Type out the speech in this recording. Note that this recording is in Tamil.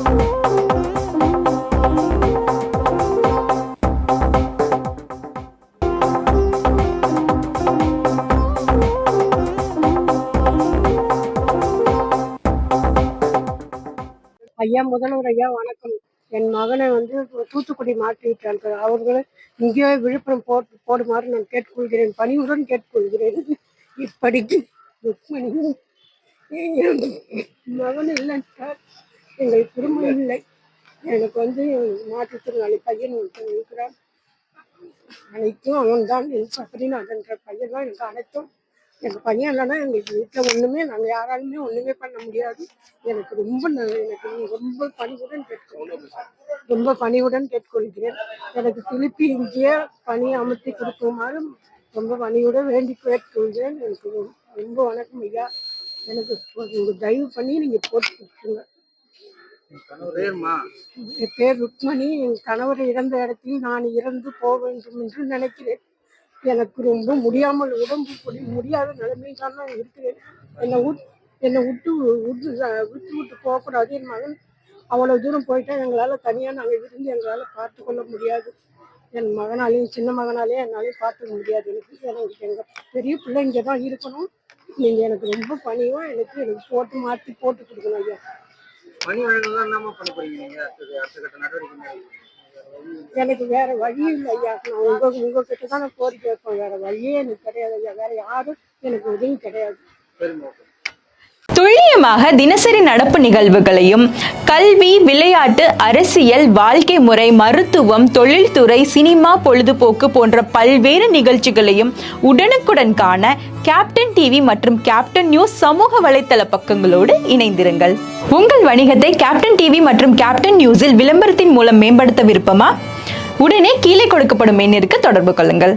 ஐயா, முதல்வர் ஐயா வணக்கம். என் மகனை தூத்துக்குடி மாற்றிவிட்டார்கள். அவர்கள் இங்கே விழுப்புரம் போடுமாறு நான் கேட்டுக்கொள்கிறேன், பணிவுடன் கேட்டுக்கொள்கிறேன். இப்படிக்கு மகன் இல்லை சார், எங்கள் குடும்பம் இல்லை. எனக்கு மாற்றுத்திறனாளி பையன் ஒருத்தன் இருக்கிறான். அனைத்தும் அவன் தான். என் சபரிநாதன்ற பையன் தான் எனக்கு அனைத்தும். எங்கள் பையன் இல்லைன்னா எங்களுக்கு வீட்டில் ஒன்றுமே நாங்கள் யாராலுமே ஒன்றுமே பண்ண முடியாது. எனக்கு ரொம்ப பணிவுடன் கேட்டுக்கொள்கிறேன். எனக்கு திருப்பி இங்கேயே பணி அமர்த்தி கொடுக்குமாறு ரொம்ப பணிவுடன் வேண்டி கேட்டுக்கொள்கிறேன். எனக்கு ரொம்ப வணக்கம் ஐயா. எனக்கு தயவு பண்ணி நீங்கள் போட்டு கொடுத்துருங்க. என் பேர் ருக்மணி. என் கணவர் இறந்த இடத்தில் நான் இறந்து போக வேண்டும் என்று நினைக்கிறேன். எனக்கு ரொம்ப முடியாமல் உடம்பு முடியாத நிலைமையில் தான் நான் இருக்கிறேன். என்னை விட்டு போகக்கூடாது. என் மகன் அவ்வளோ தூரம் போயிட்டா எங்களால் தனியாக நாங்கள் இருந்து எங்களால் பார்த்து கொள்ள முடியாது. என் மகனாலையும் சின்ன மகனாலேயும் என்னாலையும் பார்த்துக்க முடியாது. எனக்கு எங்கள் பெரிய பிள்ளை இங்கே தான் இருக்கணும். நீங்கள் எனக்கு ரொம்ப பணிவாக எனக்கு போட்டு மாற்றி போட்டு கொடுக்கணும் ஐயா. பணி வழங்கலாம் என்னமா பண்ண போறீங்க நீங்க? அடுத்த கட்ட நடவடிக்கை எனக்கு வேற வழி இல்லை ஐயா. நான் உங்ககிட்ட தான் நான் கோரிக்கை வைப்பேன். வேற வழியே எனக்கு கிடையாது ஐயா. வேற யாரும் எனக்கு உதவி கிடையாது. துல்லியமாக தினசரி நடப்பு நிகழ்வுகளையும் கல்வி, விளையாட்டு, அரசியல், வாழ்க்கை முறை, மருத்துவம், தொழில்துறை, சினிமா, பொழுதுபோக்கு போன்ற பல்வேறு நிகழ்ச்சிகளையும் உடனுக்குடன் காண கேப்டன் டிவி மற்றும் கேப்டன் நியூஸ் சமூக வலைத்தள பக்கங்களோடு இணைந்திருங்கள். உங்கள் வணிகத்தை கேப்டன் டிவி மற்றும் கேப்டன் நியூஸில் விளம்பரத்தின் மூலம் மேம்படுத்த விருப்பமா? உடனே கீழே கொடுக்கப்படும் எண்ணிற்கு தொடர்பு கொள்ளுங்கள்.